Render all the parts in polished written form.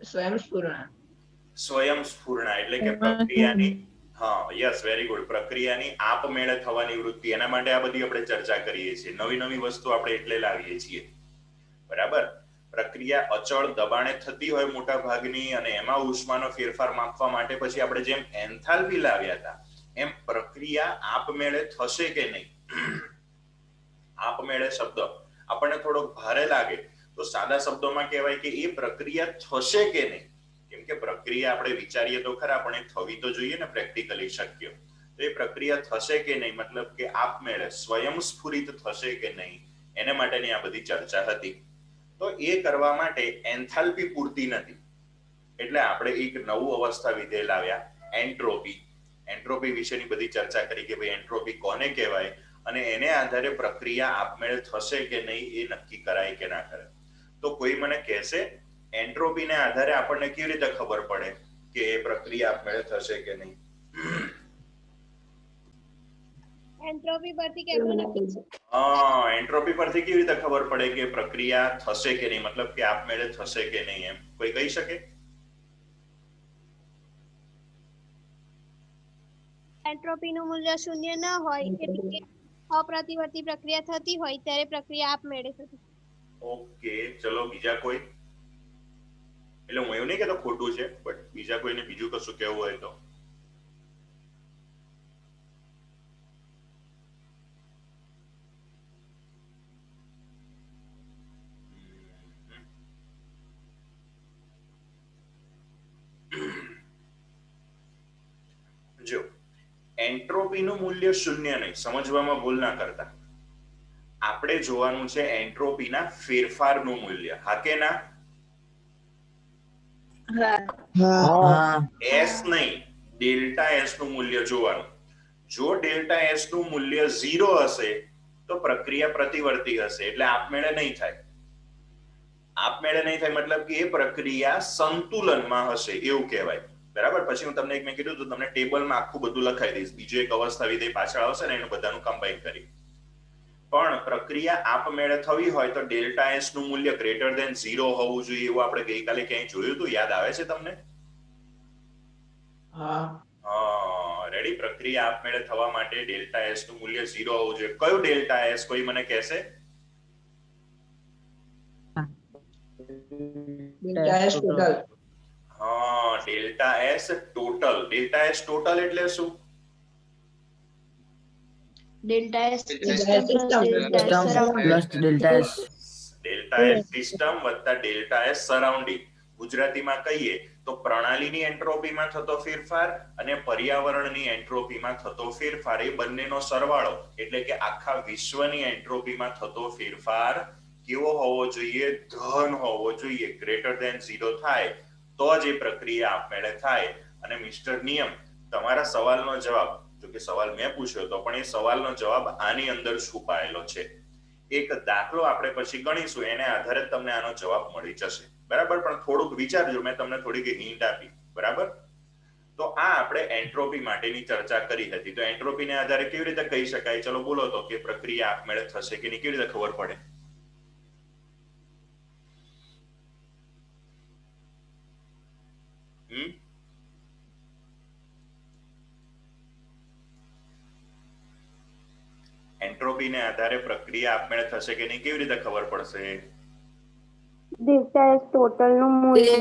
સ્વયંસ્ફુરણા એટલે કે પ્રક્રિયાની, હા યસ વેરી ગુડ, પ્રક્રિયાની આપમેળે થવાની વૃત્તિ. એના માટે આ બધી આપણે ચર્ચા કરીએ છીએ, નવી નવી વસ્તુ આપણે એટલે લાવીએ છીએ, બરાબર. પ્રક્રિયા અચળ દબાણે થતી હોય મોટા ભાગની, અને એમાં ઉષ્માનો ફેરફાર માપવા માટે પછી આપણે જેમ એન્થાલ્પી લાવ્યા હતા, એમ પ્રક્રિયા આપમેળે થશે કે નહીં. આપમેળે શબ્દ આપણને થોડો ભારે લાગે તો સાદા શબ્દોમાં કહેવાય કે એ પ્રક્રિયા થશે કે નહીં. કેમ કે પ્રક્રિયા આપણે વિચારીએ તો ખરા, પણ એ થવી તો જોઈએ ને પ્રેક્ટિકલી શક્ય. તો એ પ્રક્રિયા થશે કે નહીં, મતલબ કે આપમેળે સ્વયંસ્ફુરિત થશે કે નહીં, એને માટેની આ બધી ચર્ચા હતી. તો એ કરવા માટે એન્થાલ્પી પૂરતી નથી, એટલે આપણે એક નવું અવસ્થા વિધેય લાવ્યા, એન્ટ્રોપી. એન્ટ્રોપી વિશેની બધી ચર્ચા કરી કે ભાઈ એન્ટ્રોપી કોને કહેવાય, અને એને આધારે પ્રક્રિયા આપમેળે થશે કે નહીં એ નક્કી કરાય કે ના કરે. તો કોઈ મને કહેશે એન્ટ્રોપીને આધારે આપણને કેવી રીતે ખબર પડે કે એ પ્રક્રિયા આપમેળે થશે કે નહીં? એન્ટ્રોપી પરથી કેમનું નક્કી? એન્ટ્રોપી પરથી કેવી રીતે ખબર પડે કે પ્રક્રિયા થશે કે નહીં, મતલબ કે આપમેળે થશે કે નહીં, એમ કોઈ કહી શકે? એન્ટ્રોપીનું મૂલ્ય શૂન્ય ન હોય, એટલે કે અપ્રતિવર્તી પ્રક્રિયા થતી હોય ત્યારે પ્રક્રિયા આપમેળે થતી. ઓકે, ચલો બીજા કોઈ? એટલે હું એવું નહીં કહેતો ખોટું છે, બટ બીજા કોઈને બીજું કશું કહેવું હોય તો. જો એન્ટ્રોપીનું મૂલ્ય શૂન્ય નહીં, સમજવામાં ભૂલ ના કરતા. આપણે જોવાનું છે એન્ટ્રોપીના ફેરફારનું મૂલ્ય, હા કે ના? એસ નહીં, ડેલ્ટા એસ નું મૂલ્ય જોવાનું. જો ડેલ્ટા એસ નું મૂલ્ય 0 હશે તો પ્રક્રિયા પ્રતિવર્તી હશે, એટલે આપમેળે નહીં થાય. આપમેળે નહીં થાય મતલબ કે એ પ્રક્રિયા સંતુલનમાં હશે એવું કહેવાય, બરાબર. પછી હું તમને એક મેં કીધું તો તમને ટેબલમાં આખું બધું લખાઈ દઈશ, બીજો એક અવસ્થા વિધેય પાછળ આવશે ને એનું બધાનું કમ્બાઈન કરી. પણ પ્રક્રિયા આપમેળે થવી હોય તો ડેલ્ટા એસ નું મૂલ્ય ગ્રેટર ધેન 0 હોવું જોઈએ, એવું આપણે ગઈકાલે ક્યાંય જોયું હતું, યાદ આવે છે તમને? રેડી. પ્રક્રિયા આપમેળે થવા માટે ડેલ્ટા એસ નું મૂલ્ય 0 હોવું જોઈએ. કયું ડેલ્ટા એસ કોઈ મને કહેશે? Delta S total. Delta S total. Delta S total એટલે શું? ડેલ્ટા એસ સિસ્ટમ વત્તા ડેલ્ટા એસ સરાઉન્ડિંગ. ગુજરાતીમાં કહીએ તો પ્રણાલીની એન્ટ્રોપીમાં થતો ફેરફાર અને પર્યાવરણની એન્ટ્રોપીમાં થતો ફેરફાર, એ બંનેનો સરવાળો, એટલે કે આખા વિશ્વની એન્ટ્રોપીમાં થતો ફેરફાર કેવો હોવો જોઈએ? ધન હોવો જોઈએ. ગ્રેટર ધેન 0 થાય તો જ એ પ્રક્રિયા આપમેળે થાય. અને મિસ્ટર નિયમ, તમારા સવાલનો જવાબ, જો કે સવાલ મેં પૂછ્યો તો પણ એ સવાલનો જવાબ આની અંદર છુપાયેલો છે. એક દાખલો આપણે પછી ગણીશું, એને આધારે તમને આનો જવાબ મળી જશે, બરાબર. પણ થોડુંક વિચારજો, મેં તમને થોડીક હિન્ટ આપી, બરાબર. તો આ આપણે એન્ટ્રોપી માટેની ચર્ચા કરી હતી. તો એન્ટ્રોપીને આધારે કેવી રીતે કહી શકાય, ચલો બોલો તો, કે પ્રક્રિયા આપમેળે થશે કે નહીં, કેવી રીતે ખબર પડે? એન્ટ્રોપીને આધારે પ્રક્રિયા આપમેળે થશે કે નહીં, કેવી રીતે ખબર પડશે? ડેલ્ટા એસ ટોટલ નું મૂલ્ય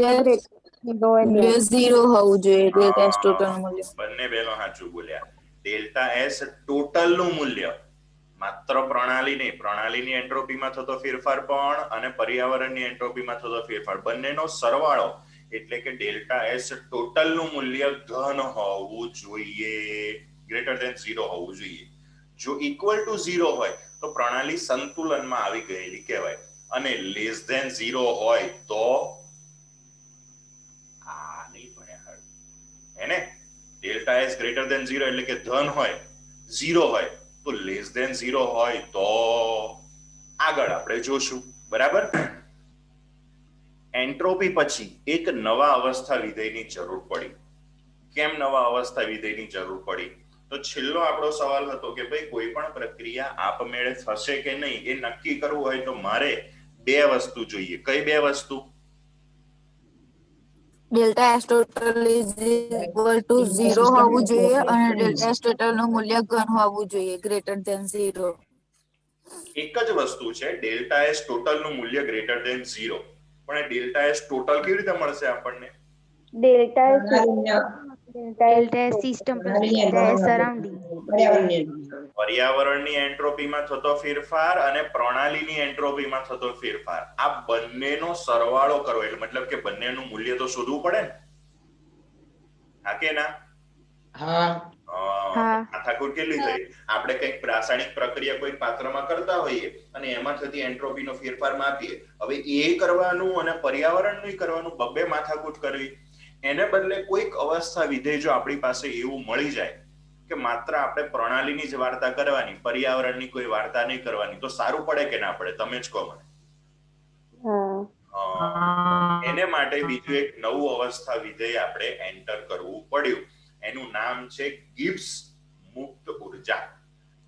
0 હોવું જોઈએ. ડેલ્ટા એસ ટોટલ નું મૂલ્ય, બંને બેનો સાચું બોલ્યા. ડેલ્ટા એસ ટોટલ નું મૂલ્ય, માત્ર પ્રણાલી નહીં, પ્રણાલીની એન્ટ્રોપીમાં થતો ફેરફાર પણ અને પર્યાવરણની એન્ટ્રોપીમાં થતો ફેરફાર, બંનેનો સરવાળો, એટલે કે ડેલ્ટા એસ ટોટલ નું મૂલ્ય ધન હોવું જોઈએ, ગ્રેટર ધેન 0 હોવું જોઈએ. જો ઇક્વલ ટુ 0 હોય તો પ્રણાલી સંતુલનમાં આવી ગયેલી કહેવાય, અને લેસ ધેન 0 હોય તો આ નહીં ભણ્યા એને. ડેલ્ટા એસ ગ્રેટર ધેન 0 એટલે કે ધન હોય, 0 હોય તો લેસ ધેન 0 હોય તો આગળ આપણે જોશું, બરાબર. એન્ટ્રોપી પછી એક નવા અવસ્થા વિધેયની જરૂર પડી. કેમ નવા અવસ્થા વિધેયની જરૂર પડી? તો છેલ્લો આપણો સવાલ હતો કે ભાઈ કોઈ પણ પ્રક્રિયા આપમેળે થશે કે નહીં એ નક્કી કરવું હોય તો મારે બે વસ્તુ જોઈએ. કઈ બે વસ્તુ? Delta S total is equal two 0 હોવું જોઈએ અને ડેલ્ટા એસ ટોટલ નું મૂલ્ય ઘન હોવું જોઈએ ગ્રેટર ધેન 0. એક જ વસ્તુ છે, ડેલ્ટા એસ ટોટલ નું મૂલ્ય ગ્રેટર ધેન 0, પણ ડેલ્ટા એસ ટોટલ કેવી રીતે મળશે આપણને? Delta delta S system plus delta S surrounding. પર્યાવરણની એન્ટ્રોપીમાં થતો ફેરફાર અને પ્રણાલીની એન્ટ્રોપીમાં થતો ફેરફાર, આ બંનેનો સરવાળો કરો, એટલે મતલબ કે બંનેનું મૂલ્ય તો શોધવું પડે ને, હા કે ના? માથાકૂટ કેટલી થઈ? આપણે કંઈક રાસાયણિક પ્રક્રિયા કોઈ પાત્રમાં કરતા હોઈએ અને એમાં થતી એન્ટ્રોપીનો ફેરફાર માપીએ. હવે એ કરવાનું અને પર્યાવરણનું કરવાનું બબ્બે માથાકૂટ કરવી, એને બદલે કોઈક અવસ્થા વિધેય જો આપણી પાસે એવું મળી જાય કે માત્ર આપણે પ્રણાલીની જ વાર્તા કરવાની, પર્યાવરણની કોઈ વાર્તા નહીં કરવાની, તો સારું પડે કે ના પડે? તમે જ કહો મને. એને માટે બીજું એક નવું અવસ્થા વિધેય આપણે એન્ટર કરવું પડ્યું. એનું નામ છે ગિબ્સ મુક્ત ઉર્જા.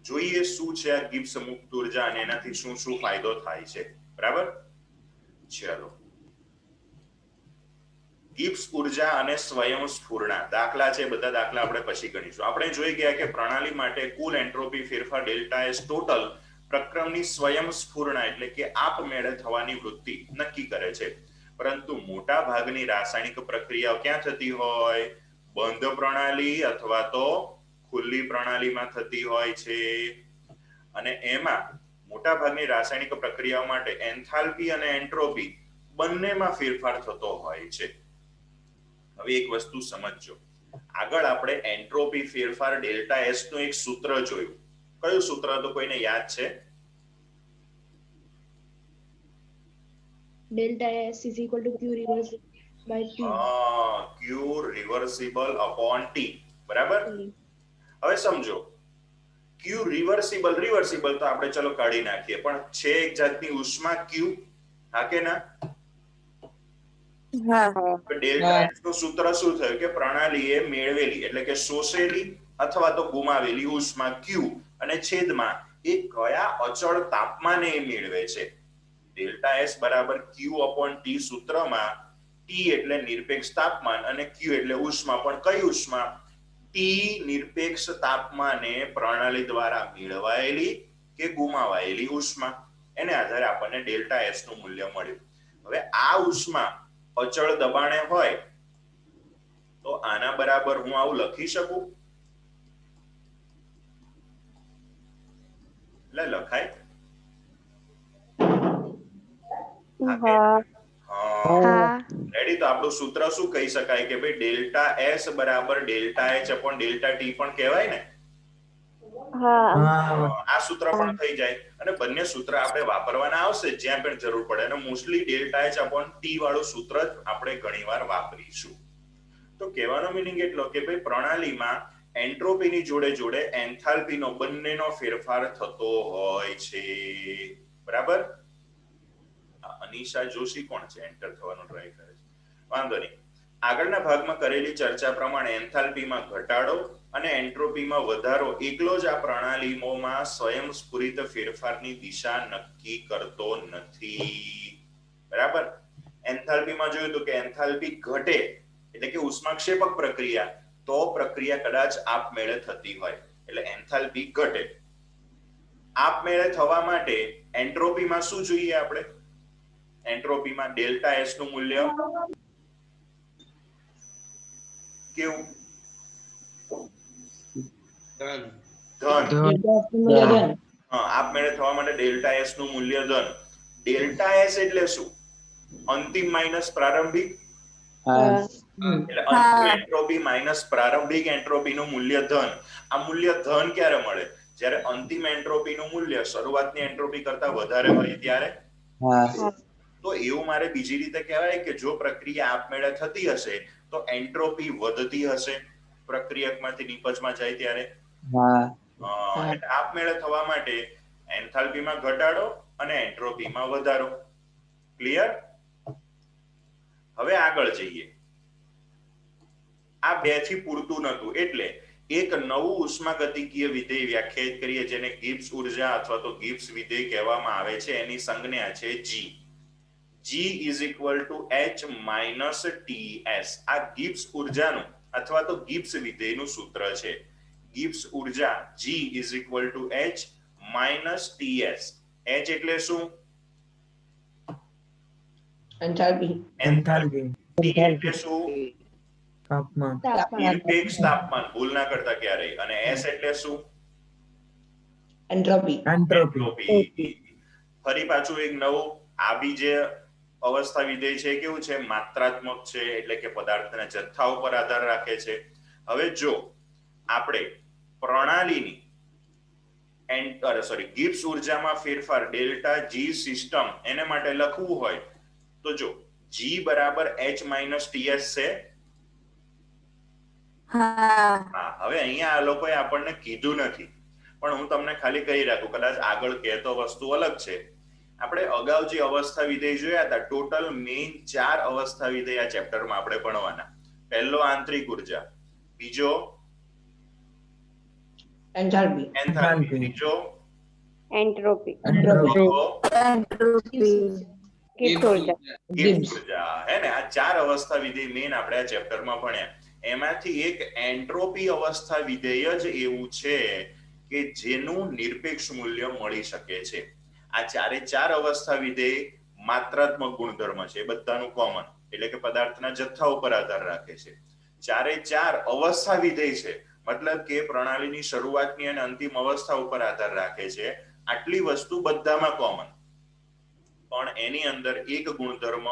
જોઈએ શું છે આ ગિબ્સ મુક્ત ઉર્જા અને એનાથી શું શું ફાયદો થાય છે. બરાબર, ચલો. ગિબ્સ ઉર્જા અને સ્વયંસ્ફુરણા દાખલા છે, બધા દાખલા આપણે પછી ગણીશું. આપણે જોઈ ગયા કે પ્રણાલી માટે કુલ એન્ટ્રોપી ફેરફાર ડેલ્ટા એસ ટોટલ પ્રક્રમની સ્વયંસ્ફુરણા એટલે કે આપમેળે થવાની વૃત્તિ નક્કી કરે છે. પરંતુ મોટા ભાગની રાસાયણિક પ્રક્રિયાઓ ક્યાં થતી હોય? બંધ પ્રણાલી અથવા તો ખુલ્લી પ્રણાલીમાં થતી હોય છે. અને એમાં મોટા ભાગની રાસાયણિક પ્રક્રિયાઓ માટે એન્થાલ્પી અને એન્ટ્રોપી બંનેમાં ફેરફાર થતો હોય છે. હવે એક વસ્તુ સમજજો, આગળ આપણે એન્ટ્રોપી ફેરફાર ડેલ્ટા એસ નું એક સૂત્ર જોયું. કયું સૂત્ર તો કોઈને યાદ છે? Delta S is equal to Q reverse by T. Q reversible upon T. બરાબર. હવે સમજો, ક્યુ રિવર્સિબલ તો આપણે ચલો કાઢી નાખીએ, પણ છે એક જાતની ઉષ્મા ક્યુ, હા કે ના? ડેલ્ટા એસ નું સૂત્ર શું થયું કે પ્રણાલીએ મેળવેલી એટલે કે શોષેલી અથવા તો ગુમાવેલી ઉષ્મા ક્યુ અને છેદમાં એ કયા અચળ તાપમાને મેળવે છે. ડેલ્ટા એસ બરાબર ક્યુ અપોન ટી સૂત્રમાં ટી એટલે નિરપેક્ષ તાપમાન અને ક્યુ એટલે ઉષ્મા, પણ કઈ ઉષ્મા? ટી નિરપેક્ષ તાપમાને પ્રણાલી દ્વારા મેળવાયેલી કે ગુમાવાયેલી ઉષ્મા, એને આધારે આપણને ડેલ્ટા એસ નું મૂલ્ય મળ્યું. હવે આ ઉષ્મા અચળ દબાણે હોય તો આના બરાબર હું આવું લખી શકું? એટલે લખાય? રેડી? તો આપણું સૂત્ર શું કહી શકાય કે ભાઈ ડેલ્ટા એસ બરાબર delta H upon delta T પણ કહેવાય ને? આ સૂત્ર પણ થઈ જાય અને બંને સૂત્ર આપણે વાપરવાના આવશે જ્યાં પણ જરૂર પડે, અને mostly delta H upon T વાળું સૂત્ર જ આપણે ઘણીવાર વાપરીશું. તો કહેવાનો મીનિંગ એટલો કે ભાઈ પ્રણાલીમાં એન્ટ્રોપીની જોડે જોડે એન્થાલ્પીનો બંનેનો ફેરફાર થતો હોય છે. બરાબર? અનિશા જોશી કોણ છે? એન્ટર થવાનો ટ્રાય કરે છે. વાંધો નહીં. આગળના ભાગમાં કરેલી ચર્ચા પ્રમાણે એન્થાલ્પીમાં ઘટાડો અને એન્ટ્રોપીમાં વધારો એકલો જ આ પ્રણાલીઓમાં સ્વયંસ્ફુરિત ફેરફારની દિશા નક્કી કરતો નથી. બરાબર? એન્થાલ્પીમાં જોયું તો કે એન્થાલ્પી ઘટે એટલે કે ઉષ્માક્ષેપક પ્રક્રિયા, તો પ્રક્રિયા કદાચ આપમેળે થતી હોય એટલે એન્થાલ્પી ઘટે. આપમેળે થવા માટે એન્ટ્રોપીમાં શું જોઈએ આપણે? એન્ટ્રોપીમાં ડેલ્ટા એસ નું મૂલ્ય કેવું? ધન. આપમેળે થવા માટે ડેલ્ટા એસ નું મૂલ્ય ધન. ડેલ્ટા એસ એટલે શું? અંતિમ માઇનસ પ્રારંભિક. એટલે અંતિમ એન્ટ્રોપી માઇનસ પ્રારંભિક એન્ટ્રોપી નું મૂલ્ય ધન. આ મૂલ્ય ધન ક્યારે મળે? જ્યારે અંતિમ એન્ટ્રોપી નું મૂલ્ય શરૂઆતની એન્ટ્રોપી કરતા વધારે હોય ત્યારે. તો એવું મારે બીજી રીતે કહેવાય કે જો પ્રક્રિયા આપમેળે થતી હશે તો એન્ટ્રોપી વધતી હશે પ્રક્રિયકમાંથી નિપજમાં જાય ત્યારે. એટલે આપમેળે થવા માટે એન્થાલ્પીમાં ઘટાડો અને એન્ટ્રોપીમાં વધારો. ક્લિયર? હવે આગળ જઈએ. આ બે થી પૂરતું નતું એટલે એક નવું ઉષ્માગતિકીય વિધેય વ્યાખ્યાયિત કરીએ જેને ગિબ્સ ઉર્જા અથવા તો ગિબ્સ વિધેય કહેવામાં આવે છે. એની સંજ્ઞા છે G. G is equal to H minus TS. આ ગિબ્સ ઉર્જાનું અથવા તો ગિબ્સ વિધેયનું સૂત્ર છે. ગિબ્સ ઉર્જા G is equal to H minus TS. H એટલે શું? એન્થાલ્પી. T એટલે શું? તાપમાન. નિરપેક્ષ તાપમાન. ભૂલ ના કરતા ક્યારેય. અને S એટલે શું? એન્ટ્રોપી. એન્ટ્રોપી. ફરી પાછું એક નવું આ બી જે અવસ્થા વિધેય છે કેવું છે? માત્રાત્મક છે, એટલે કે પદાર્થના જથ્થા ઉપર આધાર રાખે છે. હવે જો આપણે પ્રણાલીની ગિબ્સ ઉર્જામાં ફેરફાર ડેલ્ટા જી સિસ્ટમ એને માટે લખવું હોય તો જો G બરાબર H minus TS છે. હા, હવે અહીંયા આ લોકોએ આપણને કીધું નથી, પણ હું તમને ખાલી કહી રાખું, કદાચ આગળ કહેતો વસ્તુ અલગ છે. આપણે અગાઉ જે અવસ્થા વિધેય જોયા હતા, ટોટલ મેઇન 4 અવસ્થા વિધેય આ ચેપ્ટરમાં આપણે ભણવાના. પહેલો આંતરિક ઉર્જા, બીજો એન્થાલ્પી. બીજો એન્ટ્રોપી, એન્ટ્રોપી, ગિબ્સ ઉર્જા. હે ને, આ 4 અવસ્થા વિધેય મેઇન આપણે આ ચેપ્ટરમાં ભણ્યા. એમાંથી એક એન્ટ્રોપી અવસ્થા વિધેય જ એવું છે કે જેનું નિરપેક્ષ મૂલ્ય મળી શકે છે. આ 4 અવસ્થા વિધેય માત્રાત્મક ગુણધર્મ છે, એ બધાનું કોમન, એટલે કે પદાર્થના જથ્થા ઉપર આધાર રાખે છે. 4 અવસ્થા વિધેય છે, મતલબ કે પ્રણાલીની શરૂઆતની અને અંતિમ અવસ્થા ઉપર આધાર રાખે છે. આટલી વસ્તુ બધામાં કોમન, પણ એની અંદર એક ગુણધર્મ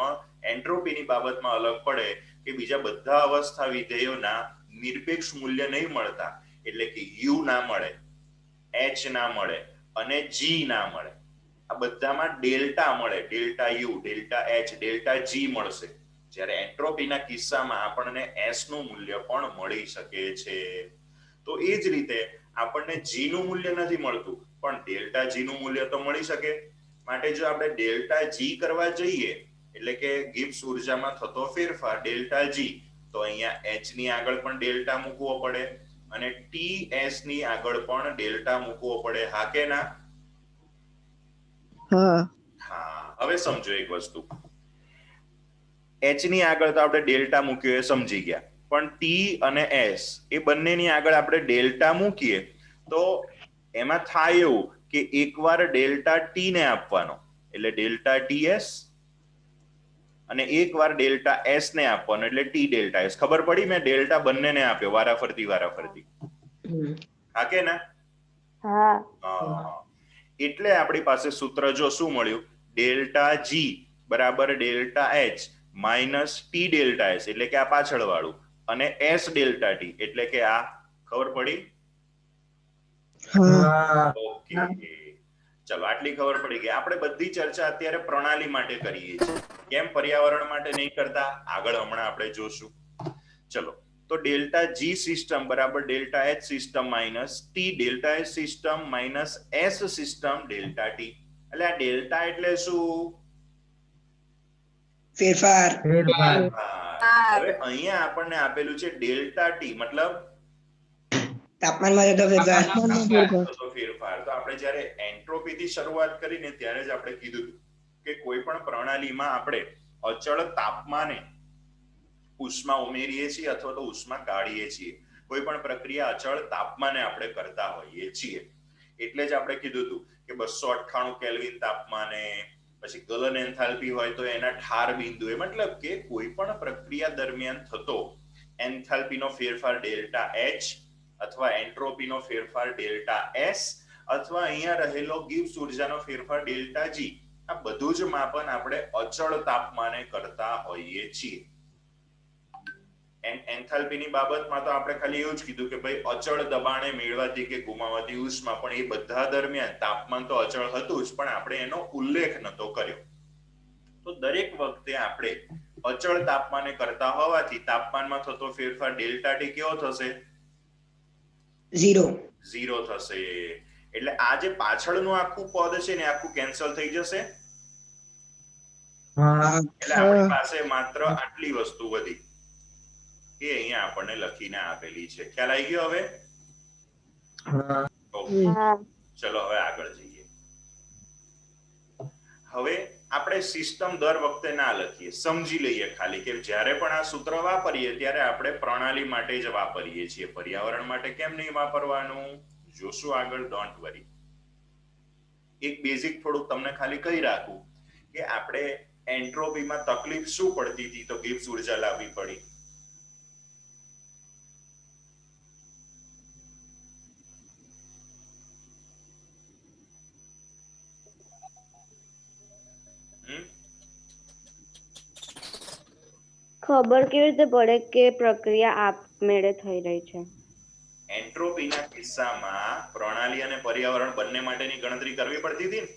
એન્ટ્રોપીની બાબતમાં અલગ પડે કે બીજા બધા અવસ્થા વિધેયોના નિરપેક્ષ મૂલ્ય નહીં મળતા, એટલે કે U ના મળે, H ના મળે અને G ના મળે. આ બધામાં ડેલ્ટા મળે, delta U, delta H, delta G મળશે. જ્યારે એન્ટ્રોપીના કિસ્સામાં આપણને S નું મૂલ્ય પણ મળી શકે છે. તો એ જ રીતે આપણને G નું મૂલ્ય નથી મળતું, પણ ડેલ્ટા G નું મૂલ્ય તો મળી શકે. માટે જો આપણે ડેલ્ટા G કરવા જઈએ, એટલે કે ગિબ્સ ઉર્જામાં થતો ફેરફાર ડેલ્ટા G, તો અહીંયા H ની આગળ પણ ડેલ્ટા મૂકવો પડે અને TS ની આગળ પણ ડેલ્ટા મૂકવો પડે. હા કે ના? હા. હવે સમજો એક વસ્તુ, H ની આગળ તો આપણે ડેલ્ટા મૂક્યો એ સમજી ગયા, પણ T અને S એ બંનેની આગળ આપણે ડેલ્ટા મૂકીએ તો એમાં થાય એવું કે એકવાર ડેલ્ટા T ને આપવાનો એટલે ડેલ્ટા TS, અને એકવાર ડેલ્ટા S ને આપવાનો એટલે T ડેલ્ટા S. ખબર પડી? મેં ડેલ્ટા બંનેને આપ્યો વારાફરતી. હા કે ના? હા. એટલે આપણી પાસે સૂત્ર જો શું મળ્યું? ડેલ્ટા G બરાબર delta H minus T delta S, એટલે કે આ પાછળ વાળું, અને S ડેલ્ટા T, એટલે કે આ. ખબર પડી? ઓકે, ચલો આટલી ખબર પડી ગઈ. આપણે બધી ચર્ચા અત્યારે પ્રણાલી માટે કરીએ છીએ, કેમ પર્યાવરણ માટે નહીં કરતા, આગળ હમણાં આપણે જોશું. ચલો, તો ડેલ્ટા G સિસ્ટમ બરાબર delta H system minus T delta S system minus S system delta T. એટલે આ ડેલ્ટા એટલે શું? ફેરફાર. હવે અહીંયા આપણને આપેલું છે ડેલ્ટા T, મતલબ તાપમાનમાં થતો ફેરફાર. ફેરફાર. તો આપણે જ્યારે એન્ટ્રોપી થી શરૂઆત કરીને ત્યારે જ આપણે કીધું કે કોઈ પણ પ્રણાલીમાં આપણે અચળ તાપમાને ઉષ્મા ઉમેરીએ છીએ અથવા તો ઉષ્મા કાઢીએ છીએ. કોઈ પણ પ્રક્રિયા અચળ તાપમાને આપણે કરતા હોઈએ છીએ. એટલે જ આપણે કીધું હતું કે 298 કેલ્વિન તાપમાને, પછી ગલન એન્થાલ્પી હોય તો એના ઠાર બિંદુએ, મતલબ કે કોઈ પણ પ્રક્રિયા દરમિયાન થતો એન્થાલ્પીનો ફેરફાર ડેલ્ટા H અથવા એન્ટ્રોપીનો ફેરફાર ડેલ્ટા S અથવા અહીંયા રહેલો ગિબ્સ ઉર્જાનો ફેરફાર ડેલ્ટા G, આ બધું જ માપન આપણે અચળ તાપમાને કરતા હોઈએ છીએ. એન્થાલ્પીની બાબતમાં તો આપણે ખાલી એવું જ કીધું કે ભાઈ અચળ દબાણે મેળવાતી કે ગુમાવાતી ઉષ્મા, પણ એ બધા દરમિયાન તાપમાન તો અચળ હતું જ, પણ આપણે એનો ઉલ્લેખ નતો કર્યો. તો દરેક વખતે આપણે અચળ તાપમાને કરતા હોવાથી તાપમાનમાં થતો ફેરફાર ડેલ્ટા T કેવો થશે? 0 થશે. એટલે આ જે પાછળનું આખું પદ છે ને આખું કેન્સલ થઈ જશે. એટલે આપણી પાસે માત્ર આટલી વસ્તુ વધી, એ અહીંયા આપણને લખીને આપેલી છે. ખ્યાલ આવી ગયો હવે? ચલો હવે આગળ જઈએ. હવે આપણે સિસ્ટમ દર વખતે ના લખીએ, સમજી લઈએ ખાલી કે જ્યારે પણ આ સૂત્ર વાપરીએ ત્યારે આપણે પ્રણાલી માટે જ વાપરીએ છીએ, પર્યાવરણ માટે કેમ નહીં વાપરવાનું, જોશું આગળ, ડોન્ટ વરી. એક બેઝિક થોડુંક તમને ખાલી કહી રાખું કે આપણે એન્ટ્રોપીમાં તકલીફ શું પડતી હતી, તો ગિબ્સ ઉર્જા લાવવી પડી. ખબર કેવી રીતે પડે કે પ્રક્રિયા આપમેળે થઈ રહી છે? એન્ટ્રોપીના કિસ્સામાં પ્રણાલી અને પર્યાવરણ બંને માટેની ગણતરી કરવી પડતી હતી ને.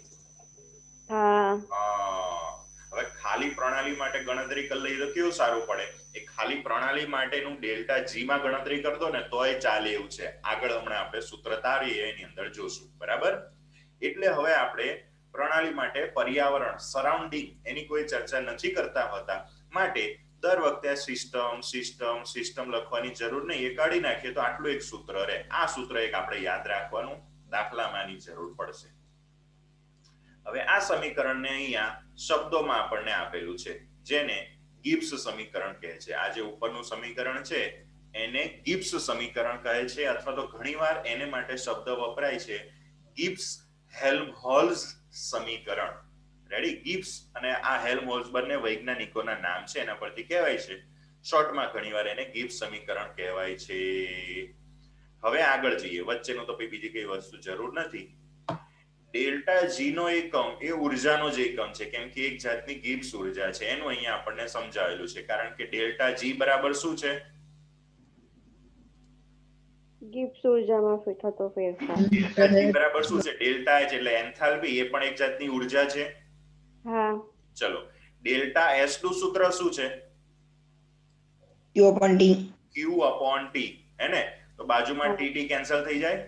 હવે ખાલી પ્રણાલી માટે ગણતરી કરી લઈએ તો કેવું સારું પડે, એ ખાલી પ્રણાલી માટેનું ડેલ્ટા જી માં ગણતરી કરતો ને તોય ચાલે એવું છે. આગળ હમણાં આપણે સૂત્ર તારીએ એની અંદર જોશું, બરાબર. એટલે હવે આપણે પ્રણાલી માટે પર્યાવરણ, સરાઉન્ડિંગ એની કોઈ ચર્ચા નથી કરતા હોતા, માટે દર વખતે સિસ્ટમ સિસ્ટમ સિસ્ટમ લખવાની જરૂર નહીં, એ કાઢી નાખીએ તો આટલું એક સૂત્ર રહે. આ સૂત્ર એક આપણે યાદ રાખવાનું, દાખલામાંની જરૂર પડશે. હવે આ સમીકરણને અહીંયા શબ્દોમાં આપણને આપેલું છે, જેને ગિબ્સ સમીકરણ કહે છે. આ જે ઉપરનું સમીકરણ છે એને ગિબ્સ સમીકરણ કહે છે, અથવા તો ઘણીવાર એને માટે શબ્દ વપરાય છે ગિબ્સ હેલ્મહોલ્ટ્ઝ સમીકરણ. રેડી? ગિબ્સ અને આ હેલ્મહોલ્ટ્ઝ બંને વૈજ્ઞાનિકોના નામ છે, એના પરથી કહેવાય છે. શોર્ટમાં ઘણીવાર એને ગિબ્સ સમીકરણ કહેવાય છે. હવે આગળ જઈએ, વચ્ચેનું તો બીજી કઈ વસ્તુ જરૂર નથી. ડેલ્ટા જી નો એકમ એ ઉર્જાનો જ એકમ છે, કેમ કે એક જાતની ગિબ્સ ઉર્જા છે, એનું અહીંયા આપણને સમજાવેલું છે. કારણ કે ડેલ્ટા જી બરાબર શું છે? ગિબ્સ ઉર્જામાં થતો ફેરફાર. ડેલ્ટા જી બરાબર શું છે? ડેલ્ટા એચ એટલે એન્થાલ્પી, એ પણ એક જાતની ઉર્જા છે. હા. ચલો, ડેલ્ટા એસ નું સૂત્ર શું છે? Q upon T. Q upon T, હે ને? તો બાજુમાં ટી કેન્સલ થઈ જાય.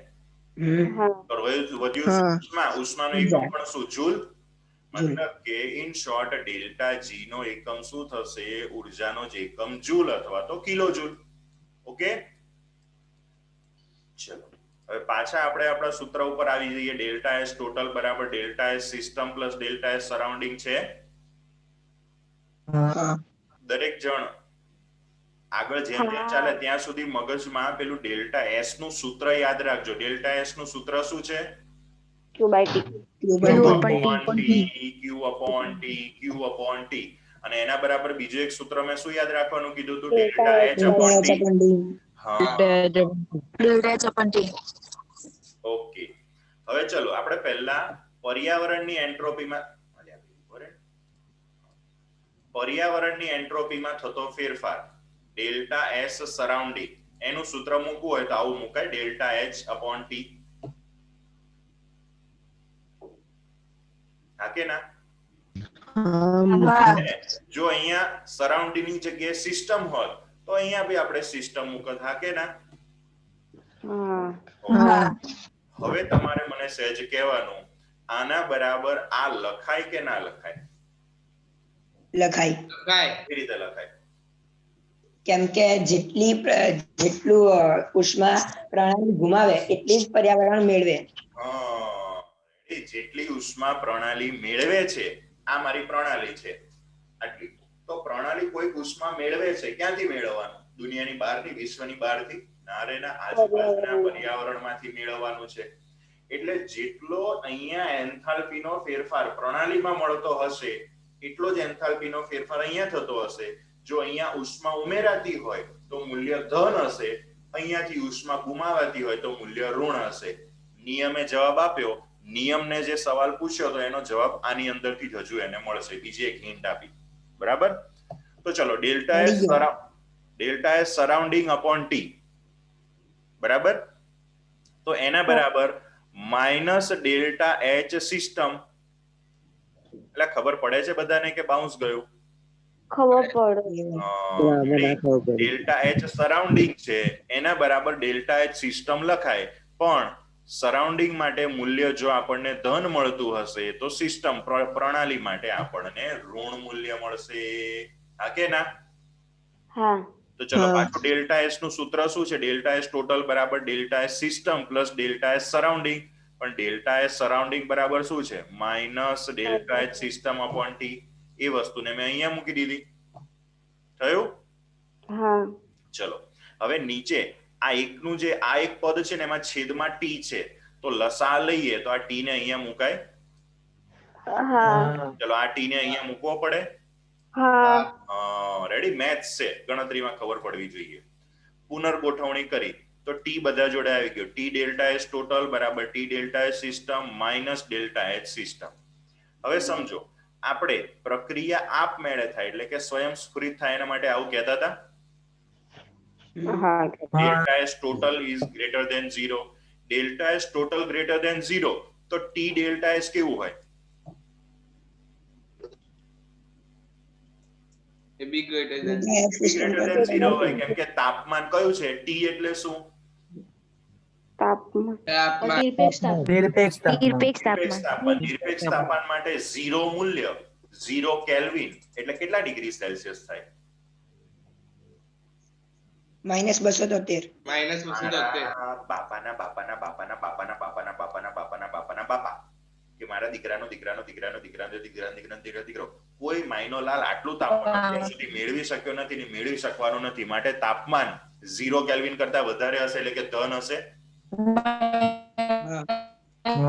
હા. તો વધ્યું ઉષ્મા, ઉષ્માનો એકમ પણ શું? જૂલ. મતલબ કે ઇન શોર્ટ ડેલ્ટા જી નો એકમ શું થશે? ઉર્જાનો જ એકમ જૂલ અથવા તો કિલો જૂલ. ઓકે, ચલો હવે પાછા આપણે આપણા સૂત્ર ઉપર આવી જઈએ. ડેલ્ટા એસ ટોટલ બરાબર delta S system plus delta S surrounding છે. દરેક જણ આગળ જેમ જેમ ચાલે ત્યાં સુધી મગજમાં પેલું ડેલ્ટા એસ નું સૂત્ર યાદ રાખજો. ડેલ્ટા એસ નું સૂત્ર શું છે? Q by T. Q upon T. અને એના બરાબર બીજું એક સૂત્ર મેં શું યાદ રાખવાનું કીધું હતું? Delta H upon T. Delta H upon T. Okay, હવે ચલો આપણે પહેલા પર્યાવરણની એન્ટ્રોપીમાં થતો ફેરફાર, ડેલ્ટા એસ સરાઉન્ડિંગ, એનું સૂત્ર મૂકવું હોય તો આવું મુકાય, ડેલ્ટા એચ અપોન ટી. હા કે ના? જો અહીંયા સરાઉન્ડિંગ ની જગ્યાએ સિસ્ટમ હોત તો અહીંયા બી આપણે સિસ્ટમ મૂકત. હા કે ના? હવે તમારે મને સહેજ કહેવાનું, આના બરાબર આ લખાય કે ના લખાય? લખાય. કેવી રીતે લખાય? કેમ કે જેટલું ઉષ્મા પ્રણાલી ગુમાવે એટલી જ પર્યાવરણ મેળવે. જેટલી ઉષ્મા પ્રણાલી મેળવે છે, આ મારી પ્રણાલી છે આટલી, તો પ્રણાલી કોઈ ઉષ્મા મેળવે છે, ક્યાંથી મેળવવાનું? દુનિયાની બહારથી, વિશ્વની બહારથી? ના રે ના, આજુબાજુના પર્યાવરણમાંથી મેળવવાનું છે. એટલે જેટલો અહીંયા એન્થાલ્પીનો ફેરફાર પ્રણાલીમાં મળતો હશે એટલો જ એન્થાલ્પીનો ફેરફાર અહીંયા થતો હશે. જો અહીંયા ઉષ્મા ઉમેરાતી હોય તો મૂલ્ય ધન હશે, અહીંયાથી ઉષ્મા ગુમાવાતી હોય તો મૂલ્ય ઋણ હશે. નિયમે જવાબ આપ્યો, નિયમને જે સવાલ પૂછ્યો તો એનો જવાબ આની અંદરથી જ હજુ એને મળશે. બીજી એક હિન્ટ આપી, બરાબર? તો ચલો, delta S surrounding upon T, બરાબર? તો એના બરાબર માઇનસ ડેલ્ટા એચ સિસ્ટમ. એટલે ખબર પડે છે બધાને કે બાઉન્સ ગયું? ખબર પડે. ડેલ્ટા એચ સરાઉન્ડિંગ છે, એના બરાબર ડેલ્ટા એચ સિસ્ટમ લખાય. પણ સરાઉન્ડિંગ માટે મૂલ્ય જો આપણને ધન મળતું હશે તો સિસ્ટમ પ્રણાલી માટે આપણને ઋણ મૂલ્ય મળશે. હા કે ના? હા. તો ચલો પાછું ડેલ્ટા એસ નું સૂત્ર શું છે? ડેલ્ટા એસ ટોટલ બરાબર delta S system plus delta S surrounding. પણ ડેલ્ટા એચ સરાઉન્ડિંગ બરાબર શું છે minus delta H system upon T. એ વસ્તુને મેં અહીંયા મૂકી દીધી. થયું? હા ચલો હવે નીચે આ એકનું જે આ એક પદ છે ને એમાં છેદમાં ટી છે, તો લસા લઈએ તો આ ટી ને અહીંયા મુકાય. હા ચલો આ ટી ને અહીંયા મૂકવો પડે. હા રેડી? મેથ્સ છે, ગણતરીમાં ખબર પડવી જોઈએ. પુનર્ગોઠવણી કરી તો ટી બધા જોડે આવી ગયો. ટી ડેલ્ટા એચ ટોટલ બરાબર T delta H system minus delta H system. હવે સમજો આપણે પ્રક્રિયા આપમેળે થાય એટલે કે સ્વયંસ્ફુરિત થાય એના માટે આવું કહેતા હતા. હા delta H total is greater than 0. Delta H total greater than 0 તો ટી ડેલ્ટા એચ કેવું હોય? એ બી ગ્રેટર ધેન ગ્રેટર ધેન 0 હોય, કેમ કે તાપમાન કયું છે? ટી એટલે શું? તાપમાન તાપમાન. નિરપેક્ષ તાપમાન. નિરપેક્ષ નિરપેક્ષ તાપમાન. તાપમાન. નિરપેક્ષ તાપમાન માટે 0 મૂલ્ય 0 કેલ્વિન એટલે કેટલા ડિગ્રી સેલ્સિયસ થાય? -273. માઇનસ 273. બાપાના બાપાના બાપાના બાપાના બાપાના બાપાના બાપાના બાપાના બાપા કે મારા દીકરાનો દીકરાનો દીકરાનો દીકરાનો દીકરાનો દીકરો કોઈ માયનો લાલ આટલું તાપમાન અત્યાર સુધી મેળવી શક્યો નથી ને મેળવી શકવાનો નથી. માટે તાપમાન 0 કેલ્વિન કરતા વધારે હશે એટલે કે ધન હશે.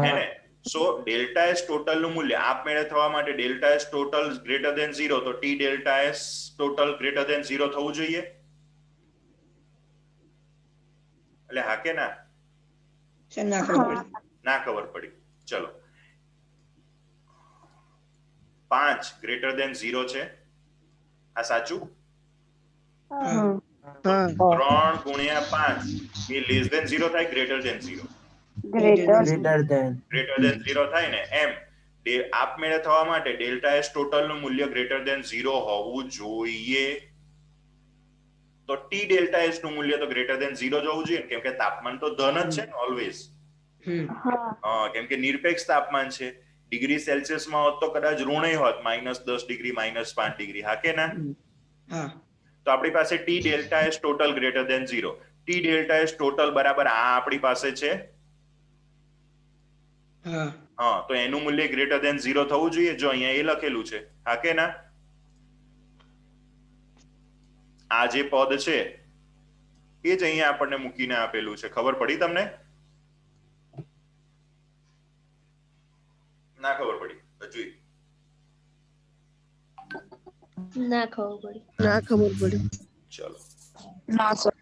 હે ને? સો ડેલ્ટા એસ ટોટલ નું મૂલ્ય આપમેળે થવા માટે delta S total greater than 0 તો T delta S total greater than 0 થવું જોઈએ. એટલે હા કે ના? સર ના ખબર પડી. ના ખબર પડી. ચલો 5 ગ્રેટર ધેન 0 છે. આ સાચું? 3 ગુણ્યા 5 એ લેસ ધેન 0 થાય greater than 0? Greater greater than 0 થાય ને એમ આપમેળે થવા માટે ડેલ્ટા એસ ટોટલ નું મૂલ્ય ગ્રેટર ધેન 0 હોવું જોઈએ. તો ટી ડેલ્ટા એસ નું મૂલ્ય તો ગ્રેટર ધેન 0 જ હોવું જોઈએ, કેમ કે તાપમાન તો ધન જ છે ને ઓલવેઝ. કેમ કે નિરપેક્ષ તાપમાન છે. ડિગ્રી સેલ્સિયસ માં હોત તો કદાચ ઋણ હોત, -10 ડિગ્રી -5 ડિગ્રી. હા કે ના? તો આપણી પાસે T delta S total greater than 0. T delta S total બરાબર આ આપણી પાસે છે. હા, તો એનું મૂલ્ય ગ્રેટર ધેન 0 થવું જોઈએ. જો અહીંયા એ લખેલું છે. હા કે ના? આ જે પદ છે એ જ અહીંયા આપણને મૂકીને આપેલું છે. ખબર પડી તમને? ના ખબર પડી? હજુ ના ખબર પડી. ના ખબર પડી. ચલો ના સર.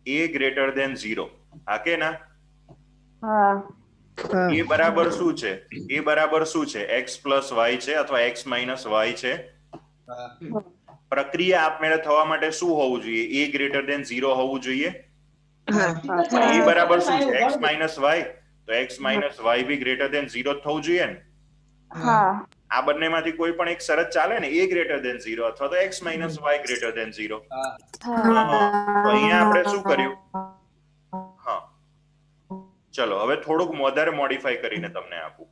એ ગ્રેટર ધેન 0. હા કે ના? હા એ બરાબર શું છે? એ બરાબર શું છે? x + y છે અથવા x - y છે. પ્રક્રિયા આપમેળે થવા માટે શું હોવું જોઈએ? એ ગ્રેટર ધેન 0 હોવું જોઈએ. એ બરાબર શું છે? x - y. તો x - y બી ગ્રેટર ધેન 0 થવું જોઈએ ને? હા આ બંનેમાંથી કોઈ પણ એક શરત ચાલે ને? એ ગ્રેટર ધેન 0 અથવા તો x - y ગ્રેટર ધેન 0. તો અહીંયા આપણે શું કર્યું? હા, ચલો હવે થોડુંક વધારે મોડિફાઈ કરીને તમને આપું.